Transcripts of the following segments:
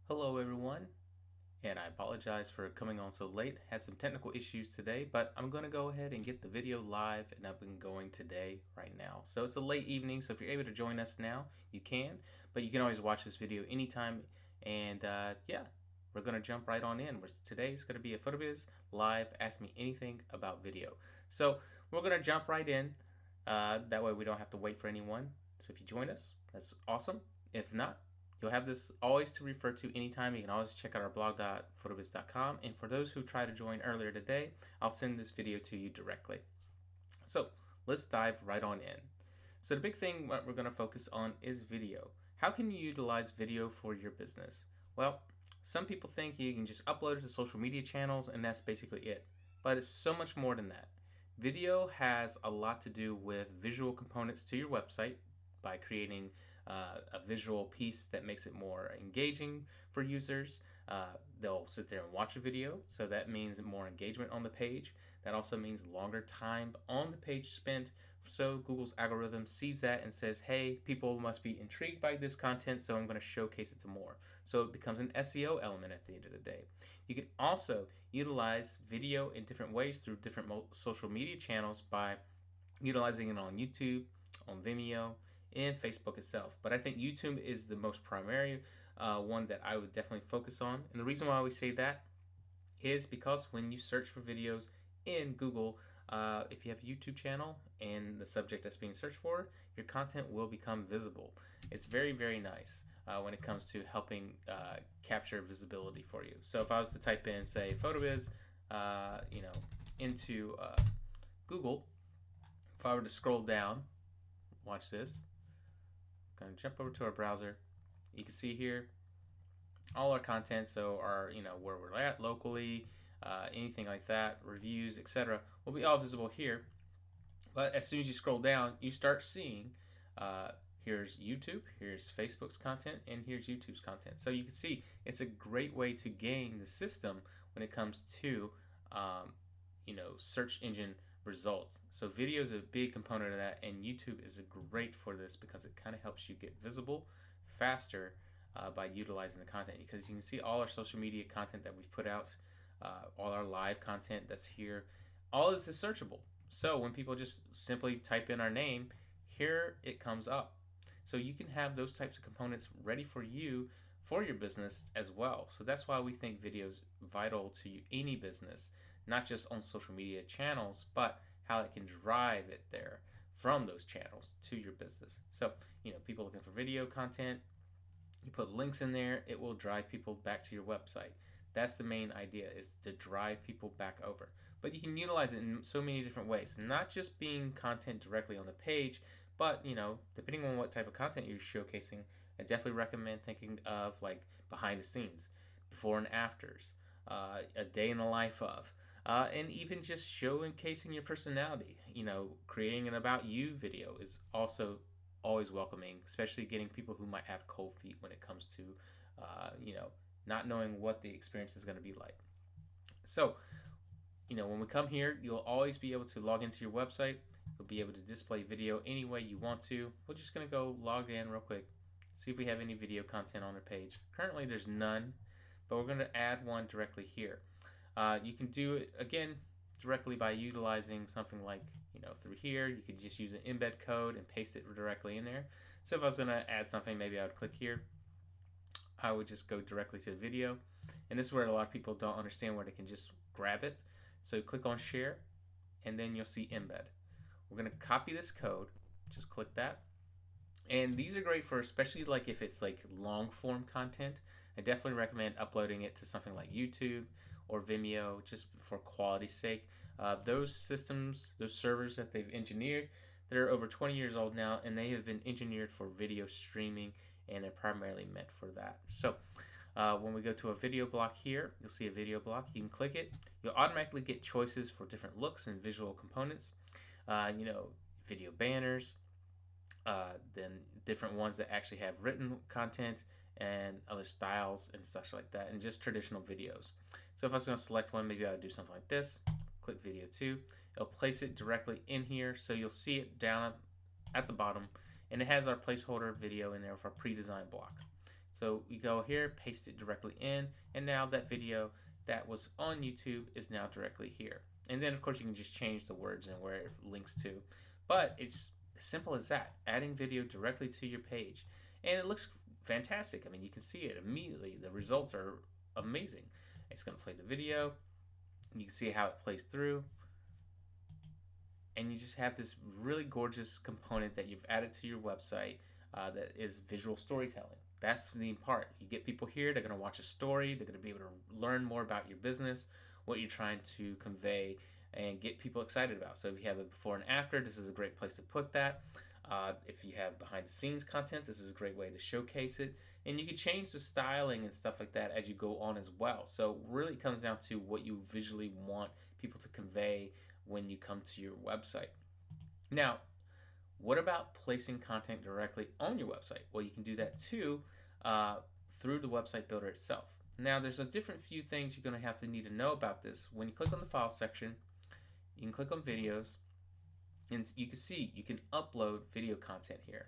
Hello everyone, and I apologize for coming on so late. Had some technical issues today, but I'm going to go ahead and get the video live and up and going today, right now. So it's a late evening, so if you're able to join us now, you can, but you can always watch this video anytime, and yeah, we're going to jump right on in. Today's going to be a PhotoBiz live, Ask Me Anything About Video. So we're going to jump right in, that way we don't have to wait for anyone. So if you join us, that's awesome. If not, you'll have this always to refer to anytime. You can always check out our blog.photobiz.com. And for those who try to join earlier today, I'll send this video to you directly. So let's dive right on in. So the big thing what we're going to focus on is video. How can you utilize video for your business? Well, some people think you can just upload it to social media channels and that's basically it. But it's so much more than that. Video has a lot to do with visual components to your website by creating a visual piece that makes it more engaging for users. They'll sit there and watch a video, so that means more engagement on the page. That also means longer time on the page spent, so Google's algorithm sees that and says, hey, people must be intrigued by this content, so I'm going to showcase it to more. So it becomes an SEO element at the end of the day. You can also utilize video in different ways through different social media channels by utilizing it on YouTube, on Vimeo, and Facebook itself. But I think YouTube is the most primary one that I would definitely focus on. And the reason why we say that is because when you search for videos in Google, if you have a YouTube channel and the subject that's being searched for, your content will become visible. It's very, very nice when it comes to helping capture visibility for you. So if I was to type in, say, PhotoBiz, into Google, if I were to scroll down, watch this. Going to jump over to our browser. You can see here all our content, so our where we're at locally, anything like that, reviews, etc., will be all visible here. But as soon as you scroll down, you start seeing here's YouTube, here's Facebook's content, and here's YouTube's content. So you can see it's a great way to gain the system when it comes to search engine results. So video is a big component of that, and YouTube is great for this because it kind of helps you get visible faster by utilizing the content, because you can see all our social media content that we've put out, all our live content that's here, all of this is searchable. So when people just simply type in our name, here it comes up. So you can have those types of components ready for you for your business as well. So that's why we think video is vital to any business, not just on social media channels, but how it can drive it there from those channels to your business. So, people looking for video content, you put links in there, it will drive people back to your website. That's the main idea, is to drive people back over. But you can utilize it in so many different ways, not just being content directly on the page, but, depending on what type of content you're showcasing, I definitely recommend thinking of like behind the scenes, before and afters, a day in the life of, and even just showcasing your personality. Creating an about you video is also always welcoming, especially getting people who might have cold feet when it comes to, not knowing what the experience is going to be like. So, when we come here, you'll always be able to log into your website. You'll be able to display video any way you want to. We're just going to go log in real quick, see if we have any video content on our page. Currently, there's none, but we're going to add one directly here. You can do it, again, directly by utilizing something like, through here. You could just use an embed code and paste it directly in there. So if I was going to add something, maybe I would click here. I would just go directly to the video. And this is where a lot of people don't understand where they can just grab it. So click on share, and then you'll see embed. We're going to copy this code. Just click that. And these are great for, especially like if it's like long form content. I definitely recommend uploading it to something like YouTube or Vimeo, just for quality's sake. Those systems, those servers that they've engineered, they're over 20 years old now, and they have been engineered for video streaming, and they're primarily meant for that. So when we go to a video block here, you'll see a video block. You can click it. You'll automatically get choices for different looks and visual components. Video banners, then different ones that actually have written content and other styles and such like that, and just traditional videos. So if I was going to select one, maybe I would do something like this. Click video 2. It'll place it directly in here, so you'll see it down at the bottom, and it has our placeholder video in there with our pre-designed block. So we go here, paste it directly in, and now that video that was on YouTube is now directly here. And then of course you can just change the words and where it links to. But it's as simple as that, adding video directly to your page. And it looks fantastic. I mean, you can see it immediately. The results are amazing. It's going to play the video. You can see how it plays through. And you just have this really gorgeous component that you've added to your website that is visual storytelling. That's the part. You get people here, they're going to watch a story, they're going to be able to learn more about your business, what you're trying to convey, and get people excited about. So if you have a before and after, this is a great place to put that. If you have behind the scenes content, this is a great way to showcase it. And you can change the styling and stuff like that as you go on as well. So really it comes down to what you visually want people to convey when you come to your website. Now, what about placing content directly on your website? Well, you can do that too through the website builder itself. Now, there's a different few things you're going to have to need to know about this. When you click on the file section, you can click on videos, and you can see you can upload video content here.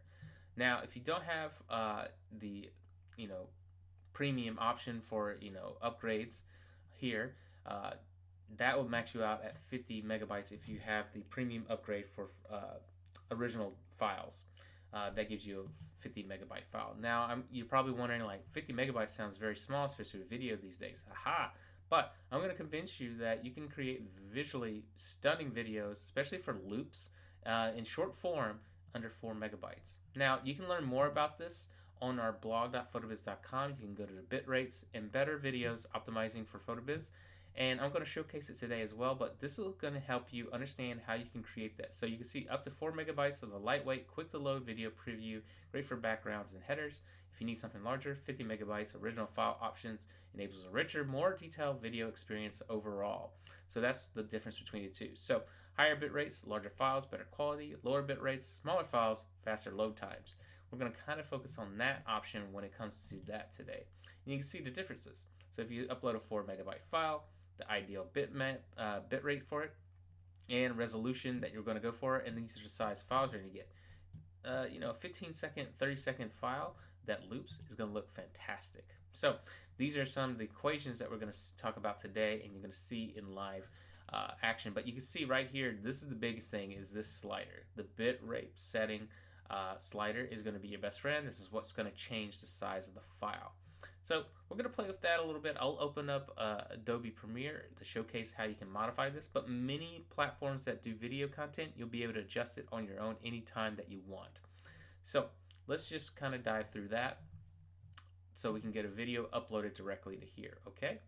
Now, if you don't have the premium option for upgrades here, that will max you out at 50 megabytes if you have the premium upgrade for original files. That gives you a 50 megabyte file. Now, you're probably wondering, like, 50 megabytes sounds very small, especially with video these days. Aha! But I'm going to convince you that you can create visually stunning videos, especially for loops, in short form under 4 megabytes. Now, you can learn more about this on our blog.photobiz.com. You can go to the bit rates and better videos optimizing for PhotoBiz. And I'm going to showcase it today as well, but this is going to help you understand how you can create that. So you can see up to 4 megabytes of a lightweight, quick to load video preview, great for backgrounds and headers. If you need something larger, 50 megabytes original file options enables a richer, more detailed video experience overall. So that's the difference between the two. So higher bit rates, larger files, better quality, lower bit rates, smaller files, faster load times. We're going to kind of focus on that option when it comes to that today. And you can see the differences. So if you upload a 4 megabyte file, the ideal bit rate for it, and resolution that you're going to go for, and these are the size files you're going to get. A 15-second, 30-second file that loops is going to look fantastic. So these are some of the equations that we're going to talk about today, and you're going to see in live action. But you can see right here, this is the biggest thing, is this slider. The bit rate setting slider is going to be your best friend. This is what's going to change the size of the file. So we're going to play with that a little bit. I'll open up Adobe Premiere to showcase how you can modify this, but many platforms that do video content, you'll be able to adjust it on your own anytime that you want. So let's just kind of dive through that so we can get a video uploaded directly to here, okay?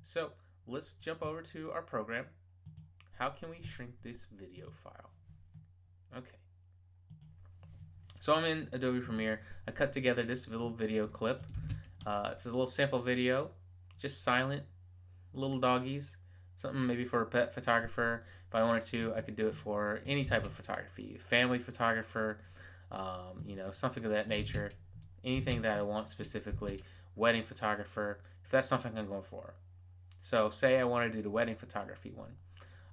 So let's jump over to our program. How can we shrink this video file? Okay. So I'm in Adobe Premiere. I cut together this little video clip. It's a little sample video, just silent, little doggies, something maybe for a pet photographer. If I wanted to, I could do it for any type of photography, family photographer, something of that nature, anything that I want specifically, wedding photographer, if that's something I'm going for. So say I want to do the wedding photography one.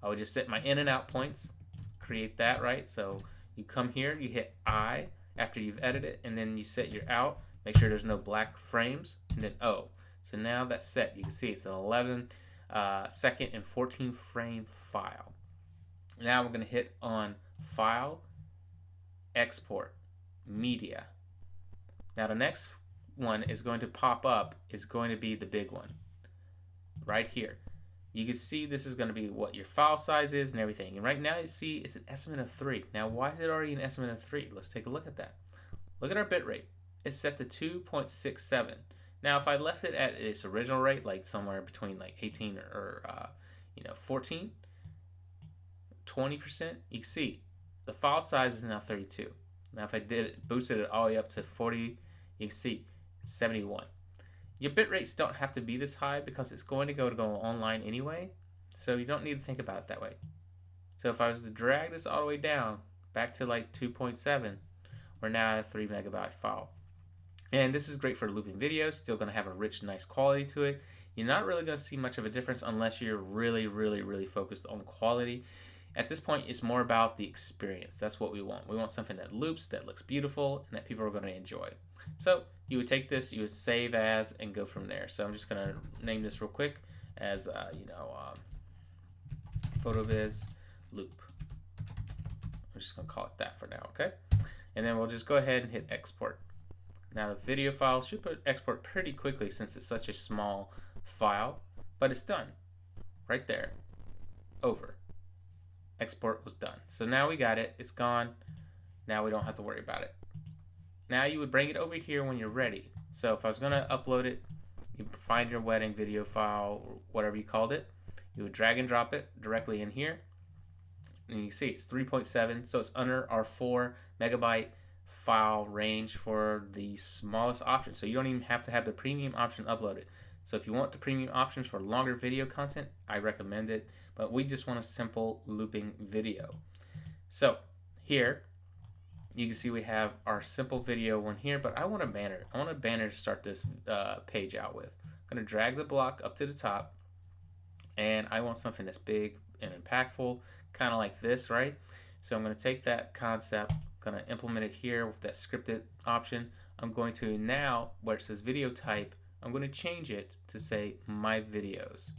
I would just set my in and out points, create that, right? So you come here, you hit I after you've edited, and then you set your out. Make sure there's no black frames, and then O. So now that's set. You can see it's an 11 second and 14 frame file. Now we're going to hit on File, Export, Media. Now the next one is going to pop up, is going to be the big one right here. You can see this is going to be what your file size is and everything. And right now you see it's an estimate of 3. Now why is it already an estimate of 3? Let's take a look at that. Look at our bit rate. It's set to 2.67. Now, if I left it at its original rate, like somewhere between like 18 or 14, 20%, you can see the file size is now 32. Now, if I boosted it all the way up to 40, you can see 71. Your bit rates don't have to be this high because it's going to go online anyway, so you don't need to think about it that way. So if I was to drag this all the way down back to like 2.7, we're now at a 3 megabyte file. And this is great for looping videos, still going to have a rich, nice quality to it. You're not really going to see much of a difference unless you're really, really, really focused on quality. At this point, it's more about the experience. That's what we want. We want something that loops, that looks beautiful, and that people are going to enjoy. So you would take this, you would save as, and go from there. So I'm just going to name this real quick as, PhotoBiz loop. I'm just going to call it that for now, okay? And then we'll just go ahead and hit export. Now the video file should export pretty quickly since it's such a small file, but it's done. Right there. Over. Export was done. So now we got it. It's gone. Now we don't have to worry about it. Now you would bring it over here when you're ready. So if I was going to upload it, you find your wedding video file, or whatever you called it. You would drag and drop it directly in here. And you see it's 3.7, so it's under our 4 megabyte file range for the smallest option. So you don't even have to have the premium option uploaded. So if you want the premium options for longer video content, I recommend it. But we just want a simple looping video. So here, you can see we have our simple video one here, but I want a banner. I want a banner to start this page out with. I'm going to drag the block up to the top, and I want something that's big and impactful, kind of like this, right? So I'm going to take that concept, going to implement it here with that scripted option. I'm going to now, where it says video type, I'm going to change it to say my videos.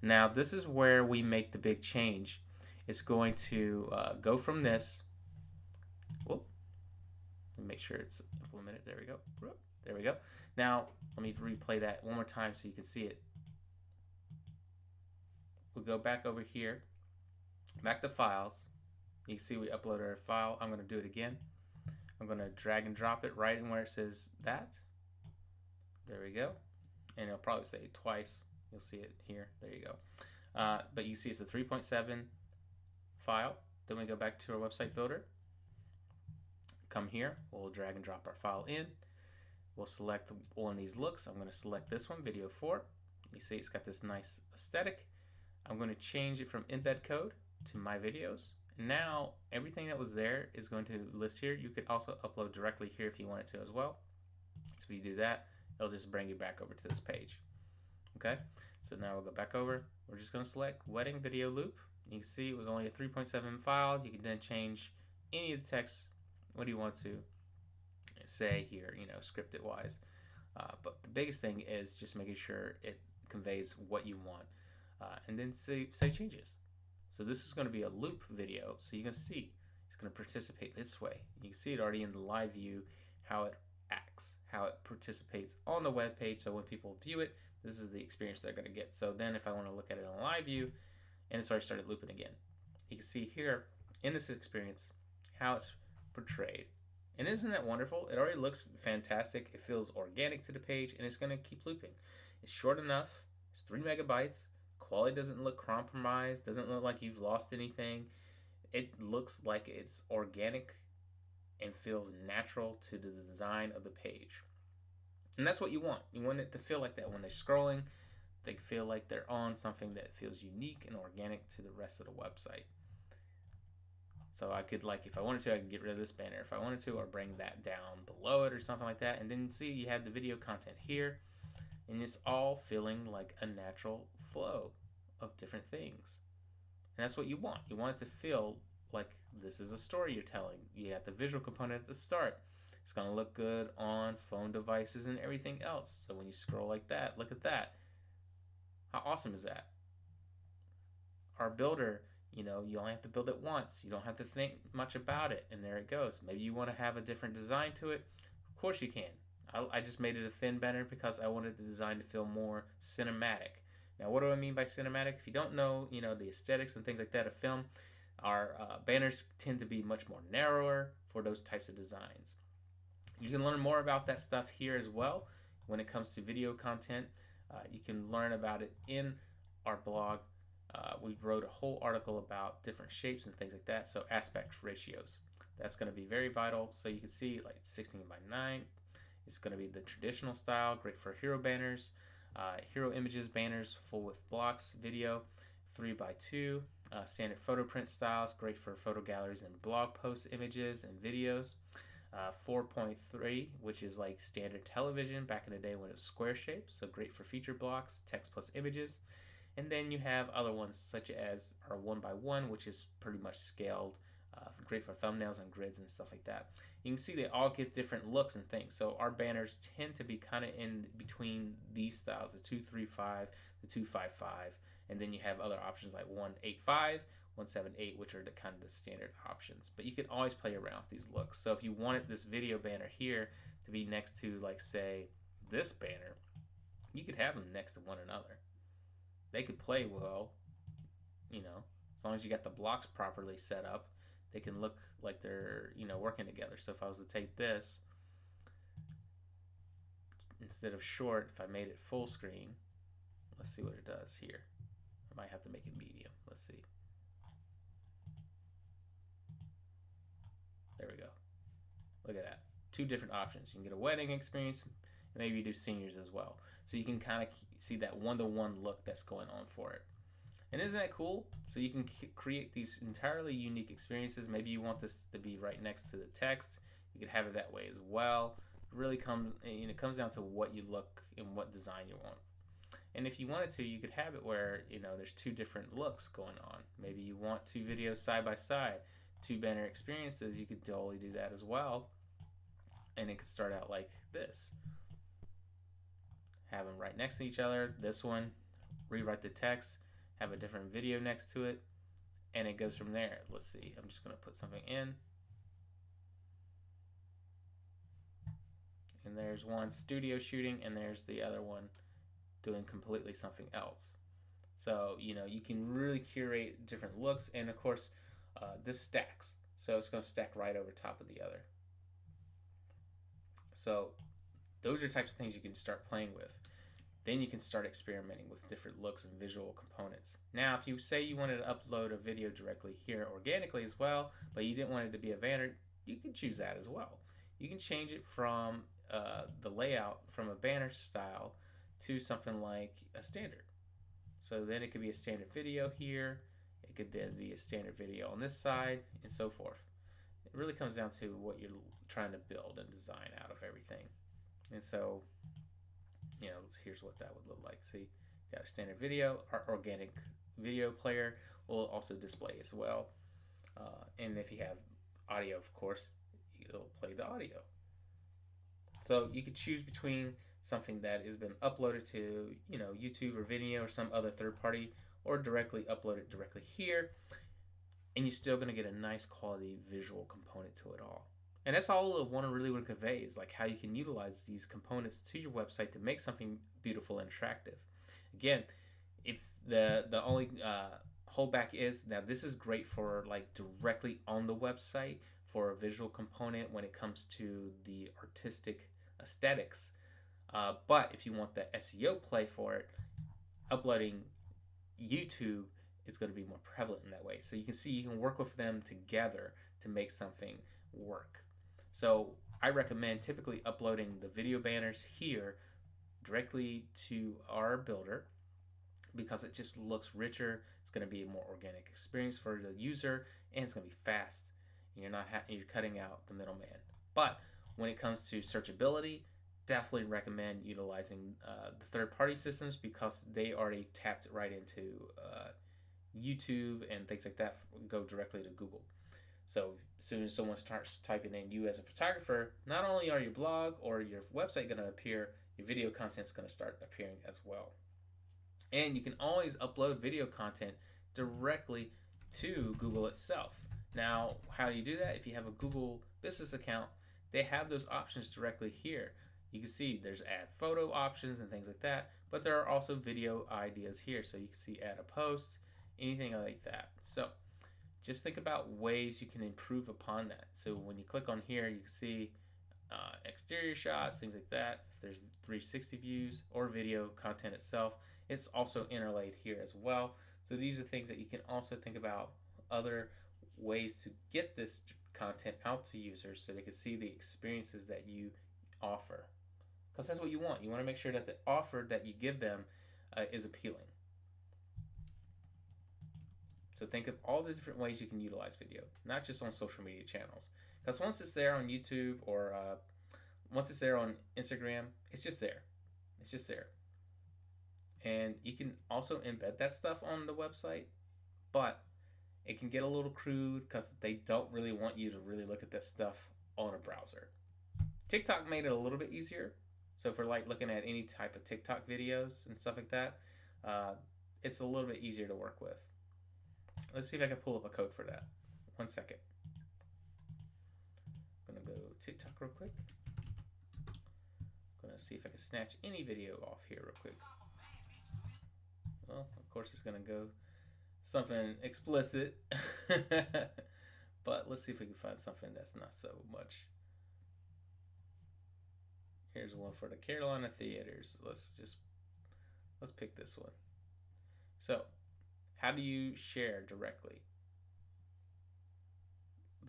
Now this is where we make the big change. It's going to go from this. Whoop. Let me make sure it's implemented. There we go. There we go. Now let me replay that one more time so you can see it. We'll go back over here, back to files. You can see we uploaded our file. I'm going to do it again. I'm going to drag and drop it right in where it says that. There we go. And it'll probably say it twice. You'll see it here. There you go. But you see it's a 3.7 file. Then we go back to our website builder. Come here. We'll drag and drop our file in. We'll select one of these looks. I'm going to select this one, video 4. You see it's got this nice aesthetic. I'm going to change it from embed code to my videos. Now everything that was there is going to list here. You could also upload directly here if you wanted to as well. So if you do that, it'll just bring you back over to this page. Okay, so now we'll go back over. We're just going to select wedding video loop. You can see it was only a 3.7 file. You can then change any of the text. What do you want to say here, scripted wise? But the biggest thing is just making sure it conveys what you want. And then save changes. So this is going to be a loop video. So you can see it's going to participate this way. You can see it already in the live view, how it acts, how it participates on the web page. So when people view it, this is the experience they're going to get. So then if I want to look at it on live view, and it's already started looping again. You can see here in this experience how it's portrayed. And isn't that wonderful? It already looks fantastic. It feels organic to the page, and it's going to keep looping. It's short enough. It's 3 megabytes. Quality doesn't look compromised, doesn't look like you've lost anything. It looks like it's organic and feels natural to the design of the page. And that's what you want. You want it to feel like that when they're scrolling. They feel like they're on something that feels unique and organic to the rest of the website. So I could, if I wanted to, I could get rid of this banner if I wanted to, or bring that down below it or something like that. And then see you have the video content here. And it's all feeling like a natural flow of different things. And that's what you want. You want it to feel like this is a story you're telling. You got the visual component at the start. It's going to look good on phone devices and everything else. So when you scroll like that, look at that. How awesome is that? Our builder, you only have to build it once. You don't have to think much about it. And there it goes. Maybe you want to have a different design to it. Of course you can. I just made it a thin banner because I wanted the design to feel more cinematic. Now, what do I mean by cinematic? If you don't know, the aesthetics and things like that of film, our banners tend to be much more narrower for those types of designs. You can learn more about that stuff here as well. When it comes to video content, you can learn about it in our blog. We wrote a whole article about different shapes and things like that. So aspect ratios, that's going to be very vital. So you can see 16:9. It's going to be the traditional style, great for hero banners, hero images, banners, full width blocks, video, 3:2, standard photo print styles, great for photo galleries and blog post images and videos, 4.3, which is like standard television back in the day when it was square shape, so great for feature blocks, text plus images, And then you have other ones such as our 1x1, which is pretty much scaled, great for thumbnails and grids and stuff like that. You can see they all give different looks and things. So our banners tend to be kind of in between these styles, the 235, the 255, and then you have other options like 185, 178, which are the kind of the standard options. But you can always play around with these looks. So if you wanted this video banner here to be next to, like, say, this banner, you could have them next to one another. They could play well, as long as you got the blocks properly set up. They can look like they're, working together. So if I was to take this, instead of short, if I made it full screen, let's see what it does here. I might have to make it medium. Let's see. There we go. Look at that. Two different options. You can get a wedding experience, and maybe you do seniors as well. So you can kind of see that one-to-one look that's going on for it. And isn't that cool? So you can create these entirely unique experiences. Maybe you want this to be right next to the text. You can have it that way as well. It really comes down to what you look and what design you want. And if you wanted to, you could have it where, there's two different looks going on. Maybe you want two videos side by side, two banner experiences. You could totally do that as well. And it could start out like this. Have them right next to each other. This one, rewrite the text, have a different video next to it, and it goes from there. Let's see. I'm just going to put something in. And there's one studio shooting, and there's the other one doing completely something else. So, you can really curate different looks, and of course, this stacks. So it's going to stack right over top of the other. So those are types of things you can start playing with. Then you can start experimenting with different looks and visual components. Now, if you say you wanted to upload a video directly here organically as well, but you didn't want it to be a banner, you can choose that as well. You can change it from the layout from a banner style to something like a standard. So then it could be a standard video here. It could then be a standard video on this side, and so forth. It really comes down to what you're trying to build and design out of everything. And so, here's what that would look like. See, got a standard video. Our organic video player will also display as well. And if you have audio, of course, it'll play the audio. So you could choose between something that has been uploaded to, YouTube or Vimeo or some other third party, or directly upload it directly here, and you're still going to get a nice quality visual component to it all. And that's all I want to convey, is like how you can utilize these components to your website to make something beautiful and attractive. Again, if the only holdback is, now this is great for like directly on the website for a visual component when it comes to the artistic aesthetics. But if you want the SEO play for it, uploading YouTube is going to be more prevalent in that way. So you can see you can work with them together to make something work. So I recommend typically uploading the video banners here directly to our builder, because it just looks richer. It's going to be a more organic experience for the user, and it's going to be fast. And you're cutting out the middleman. But when it comes to searchability, definitely recommend utilizing the third-party systems, because they already tapped right into YouTube and things like that, go directly to Google. So as soon as someone starts typing in you as a photographer, not only are your blog or your website going to appear, your video content is going to start appearing as well. And you can always upload video content directly to Google itself. Now, how do you do that? If you have a Google business account, they have those options directly here. You can see there's add photo options and things like that, but there are also video ideas here. So you can see add a post, anything like that. So just think about ways you can improve upon that. So when you click on here, you can see exterior shots, things like that. If there's 360 views or video content itself, it's also interlaid here as well. So these are things that you can also think about, other ways to get this content out to users so they can see the experiences that you offer. Because that's what you want. You want to make sure that the offer that you give them is appealing. So think of all the different ways you can utilize video, not just on social media channels. Because once it's there on YouTube or once it's there on Instagram, it's just there. It's just there. And you can also embed that stuff on the website, but it can get a little crude because they don't really want you to really look at this stuff on a browser. TikTok made it a little bit easier. So for like looking at any type of TikTok videos and stuff like that, uh, it's a little bit easier to work with. Let's see if I can pull up a code for that. 1 second. I'm gonna go TikTok real quick. I'm gonna see if I can snatch any video off here real quick. Well, of course it's gonna go something explicit. But let's see if we can find something that's not so much. Here's one for the Carolina theaters. Let's pick this one. So, how do you share directly?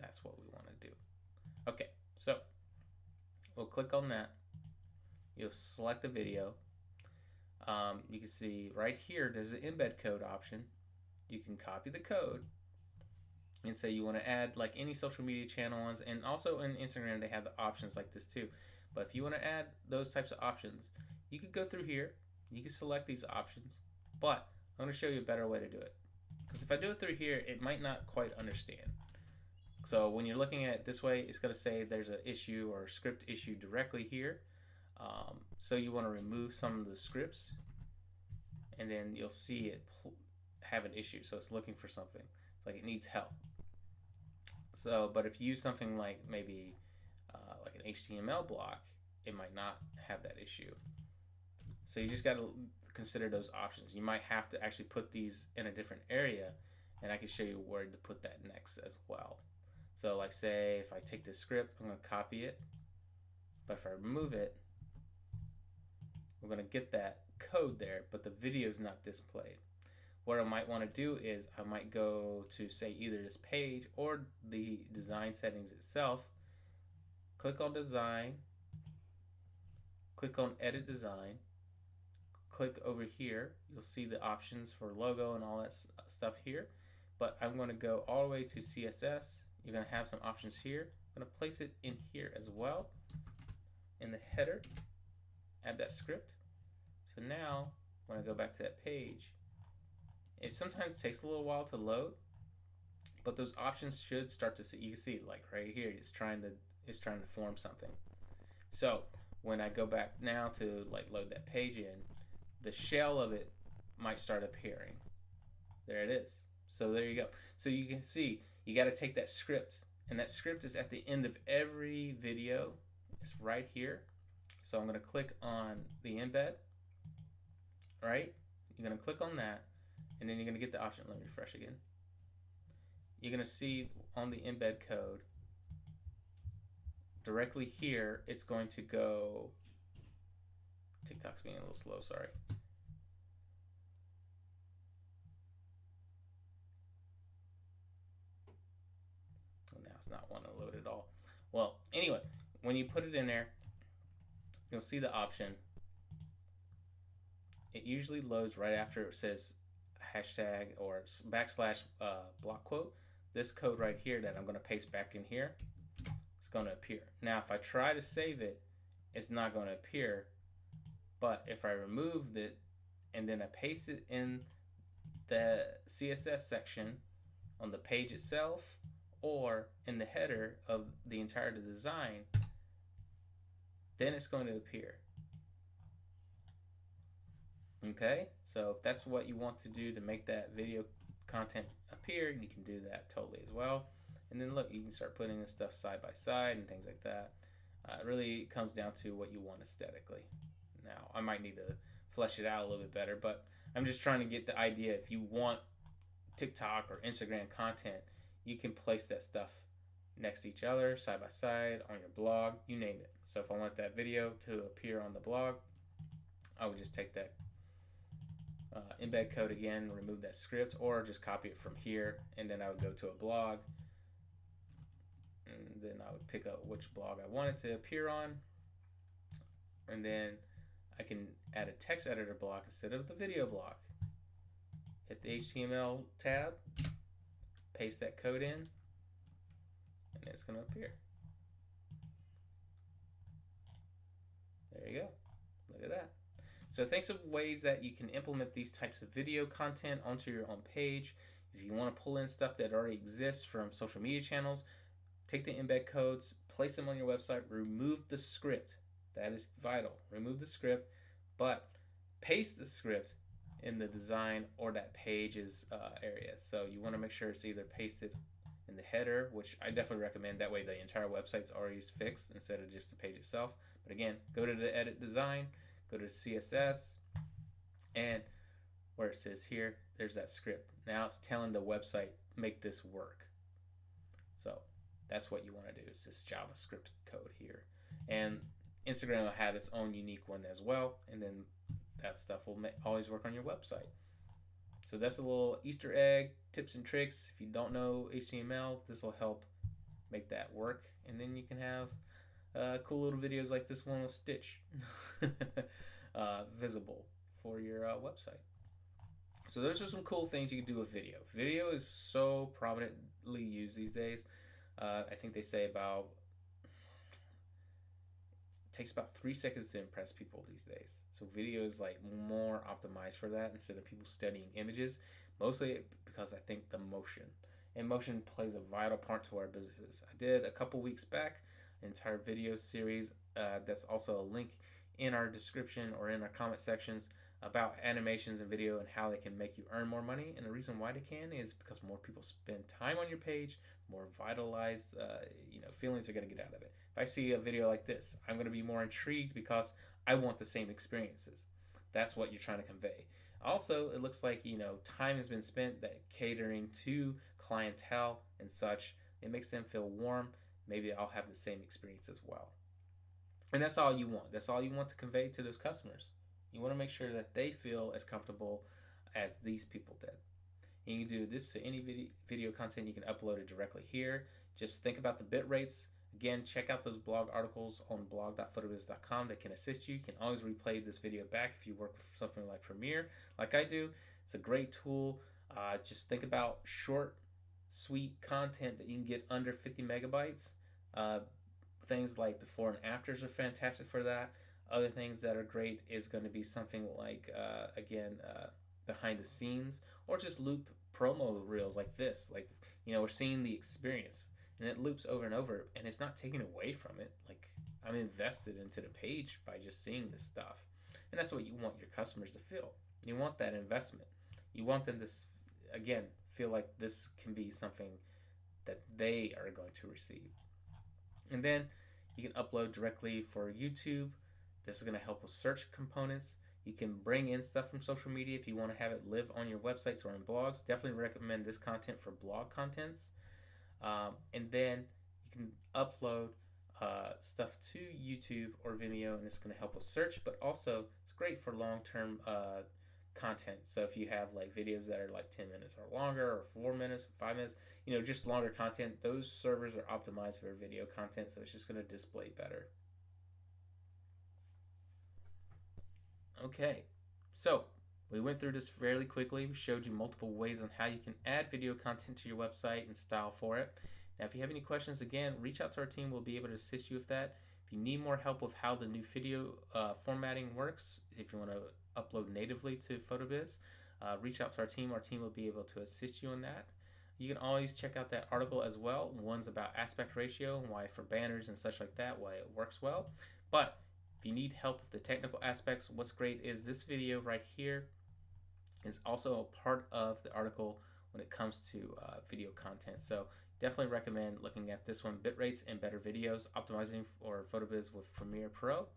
That's what we want to do. Okay, so we'll click on that. You'll select the video. You can see right here there's an embed code option. You can copy the code and say you want to add like any social media channel ones, and also in Instagram they have the options like this too. But if you want to add those types of options, you can go through here. You can select these options, but I'm going to show you a better way to do it. Because if I do it through here, it might not quite understand. So when you're looking at it this way, it's going to say there's an issue or a script issue directly here. So you want to remove some of the scripts, and then you'll see it have an issue. So it's looking for something. It's like it needs help. So, but if you use something like maybe like an HTML block, it might not have that issue. So you just got to consider those options. You might have to actually put these in a different area, and I can show you where to put that next as well. So like say if I take this script, I'm going to copy it, but if I remove it, we're going to get that code there, but the video is not displayed. What I might want to do is I might go to say either this page or the design settings itself, click on design, click on edit design, click over here. You'll see the options for logo and all that stuff here, but I'm going to go all the way to CSS. You're going to have some options here. I'm going to place it in here as well in the header, add that script. So now when I go back to that page, it sometimes takes a little while to load, but those options should start to see. You can see like right here, it's trying to form something. So when I go back now to like load that page in, the shell of it might start appearing. There it is. So there you go. So you can see you got to take that script, and that script is at the end of every video. It's right here. So I'm going to click on the embed, right? You're going to click on that, and then you're going to get the option. Let me refresh again. You're going to see on the embed code directly here, it's going to go. TikTok's being a little slow, sorry. Now it's not wanting to load at all. Well, anyway, when you put it in there, you'll see the option. It usually loads right after it says hashtag or backslash block quote. This code right here that I'm going to paste back in here is going to appear. Now, if I try to save it, it's not going to appear. But if I remove it and then I paste it in the CSS section on the page itself or in the header of the entire design, then it's going to appear. Okay, so if that's what you want to do to make that video content appear, you can do that totally as well. And then look, you can start putting this stuff side by side and things like that. It really comes down to what you want aesthetically. Now, I might need to flesh it out a little bit better, but I'm just trying to get the idea. If you want TikTok or Instagram content, you can place that stuff next to each other, side by side, on your blog, you name it. So if I want that video to appear on the blog, I would just take that embed code again, remove that script, or just copy it from here, and then I would go to a blog, and then I would pick up which blog I want it to appear on, and then I can add a text editor block instead of the video block. Hit the HTML tab, paste that code in, and it's going to appear. There you go. Look at that. So think of ways that you can implement these types of video content onto your own page. If you want to pull in stuff that already exists from social media channels, take the embed codes, place them on your website, remove the script. That is vital. Remove the script, but paste the script in the design or that page's area. So you want to make sure it's either pasted in the header, which I definitely recommend. That way the entire website's already fixed instead of just the page itself. But again, go to the edit design, go to CSS, and where it says here, there's that script. Now it's telling the website, make this work. So that's what you want to do, is this JavaScript code here. And Instagram will have its own unique one as well, and then that stuff will always work on your website. So that's a little Easter egg, tips and tricks. If you don't know HTML, this will help make that work. And then you can have cool little videos like this one with Stitch visible for your website. So those are some cool things you can do with video. Video is so prominently used these days. I think they say about takes about 3 seconds to impress people these days. So video is like more optimized for that instead of people studying images, mostly because I think the motion and motion plays a vital part to our businesses. I did a couple weeks back an entire video series that's also a link in our description or in our comment sections about animations and video and how they can make you earn more money. And the reason why they can is because more people spend time on your page, more vitalized feelings are going to get out of it. If I see a video like this, I'm going to be more intrigued because I want the same experiences. That's what you're trying to convey. Also, it looks like time has been spent that catering to clientele and such. It makes them feel warm. Maybe I'll have the same experience as well. And that's all you want. That's all you want to convey to those customers. You want to make sure that they feel as comfortable as these people did. And you can do this to any video content. You can upload it directly here. Just think about the bit rates. Again, check out those blog articles on blog.photobiz.com that can assist you. You can always replay this video back if you work with something like Premiere, like I do. It's a great tool. Just think about short, sweet content that you can get under 50 megabytes. Things like before and afters are fantastic for that. Other things that are great is going to be something like, behind the scenes, or just loop promo reels like this. Like, we're seeing the experience, and it loops over and over, and it's not taken away from it. Like, I'm invested into the page by just seeing this stuff. And that's what you want your customers to feel. You want that investment. You want them to, again, feel like this can be something that they are going to receive. And then you can upload directly for YouTube. This is going to help with search components. You can bring in stuff from social media if you want to have it live on your websites or in blogs. Definitely recommend this content for blog contents. And then you can upload stuff to YouTube or Vimeo, and it's going to help with search, but also it's great for long-term content. So if you have like videos that are like 10 minutes or longer, or 4 minutes, 5 minutes, just longer content, those servers are optimized for video content, so it's just going to display better. Okay, so we went through this fairly quickly. We showed you multiple ways on how you can add video content to your website and style for it. Now, if you have any questions, again, reach out to our team. We'll be able to assist you with that. If you need more help with how the new video formatting works, if you want to upload natively to PhotoBiz, reach out to our team. Our team will be able to assist you in that. You can always check out that article as well. One's about aspect ratio and why for banners and such like that, why it works well. But if you need help with the technical aspects, what's great is this video right here is also a part of the article when it comes to video content. So definitely recommend looking at this one, bit rates and better videos, optimizing for PhotoBiz with Premiere Pro.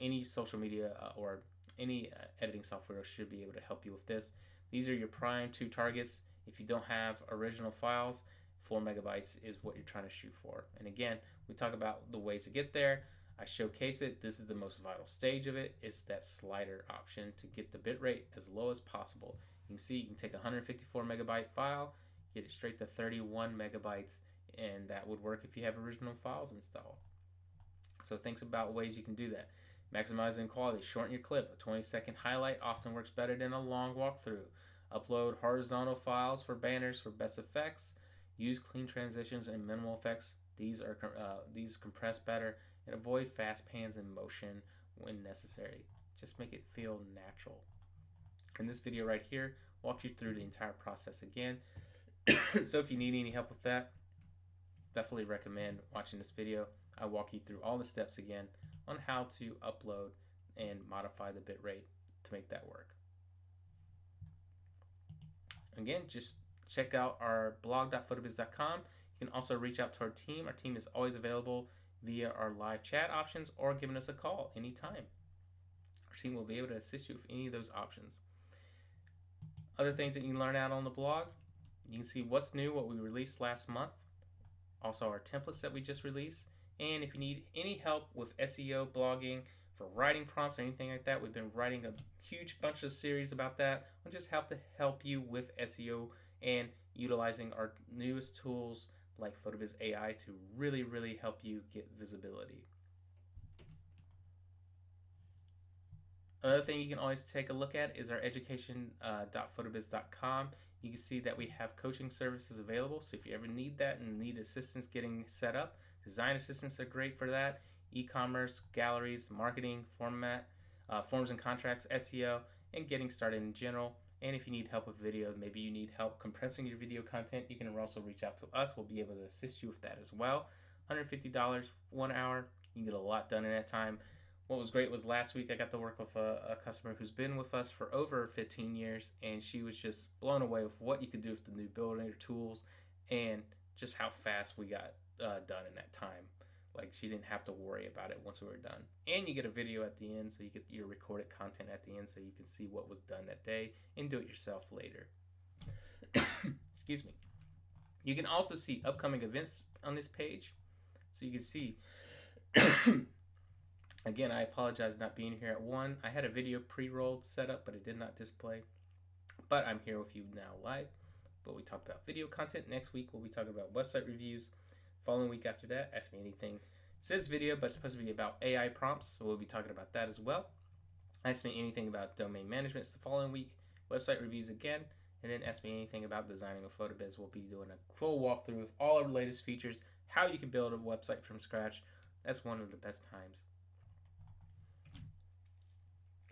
Any social media or any editing software should be able to help you with this. These are your prime 2 targets. If you don't have original files, 4 megabytes is what you're trying to shoot for. And again, we talk about the ways to get there. I showcase it. This is the most vital stage of it. It's that slider option to get the bitrate as low as possible. You can see you can take a 154 megabyte file, get it straight to 31 megabytes, and that would work if you have original files installed. So think about ways you can do that. Maximizing quality, shorten your clip. A 20-second highlight often works better than a long walkthrough. Upload horizontal files for banners for best effects. Use clean transitions and minimal effects. These compress better, and avoid fast pans and motion when necessary. Just make it feel natural. And this video right here walks you through the entire process again. So if you need any help with that, definitely recommend watching this video. I walk you through all the steps again on how to upload and modify the bitrate to make that work. Again, just check out our blog.photobiz.com. You can also reach out to our team. Our team is always available via our live chat options or giving us a call anytime. Our team will be able to assist you with any of those options. Other things that you can learn out on the blog, you can see what's new, what we released last month, also our templates that we just released, and if you need any help with SEO, blogging, for writing prompts or anything like that, we've been writing a huge bunch of series about that. We'll just help you with SEO and utilizing our newest tools like PhotoBiz AI to really help you get visibility. Another thing you can always take a look at is our education.photobiz.com. You can see that we have coaching services available, so if you ever need that and need assistance getting set up, design assistants are great for that. E-commerce, galleries, marketing, forms and contracts, SEO, and getting started in general. And if you need help with video, maybe you need help compressing your video content, you can also reach out to us. We'll be able to assist you with that as well. $150 1 hour. You can get a lot done in that time. What was great was last week I got to work with a customer who's been with us for over 15 years, and she was just blown away with what you could do with the new builder tools and just how fast we got done in that time. Like, she didn't have to worry about it once we were done. And you get a video at the end, so you get your recorded content at the end so you can see what was done that day and do it yourself later. Excuse me. You can also see upcoming events on this page. So you can see, again, I apologize not being here at 1. I had a video pre-rolled set up, but it did not display. But I'm here with you now live. But we talked about video content. Next week, we'll be talking about website reviews. Following week after that, ask me anything. It says video, but it's supposed to be about AI prompts, so we'll be talking about that as well. Ask me anything about domain management. It's the following week. Website reviews again, and then ask me anything about designing a PhotoBiz. We'll be doing a full walkthrough of all our latest features, how you can build a website from scratch. That's one of the best times.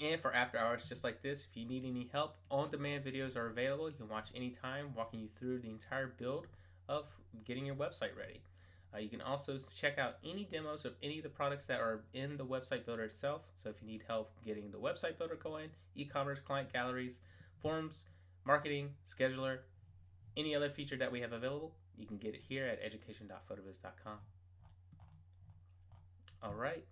And for after hours just like this, if you need any help, on-demand videos are available. You can watch anytime, walking you through the entire build of getting your website ready. You can also check out any demos of any of the products that are in the website builder itself. So if you need help getting the website builder going, e-commerce, client galleries, forms, marketing, scheduler, any other feature that we have available, you can get it here at education.photobiz.com. All right.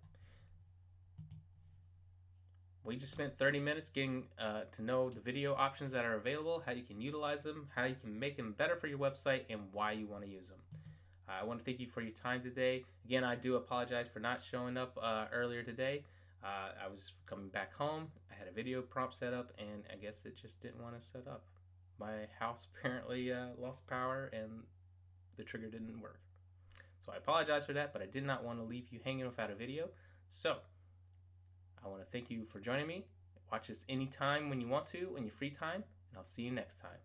We just spent 30 minutes getting to know the video options that are available, how you can utilize them, how you can make them better for your website, and why you want to use them. I want to thank you for your time today. Again, I do apologize for not showing up earlier today. I was coming back home. I had a video prompt set up, and I guess it just didn't want to set up. My house apparently lost power, and the trigger didn't work. So I apologize for that, but I did not want to leave you hanging without a video. So I want to thank you for joining me. Watch this anytime when you want to, in your free time, and I'll see you next time.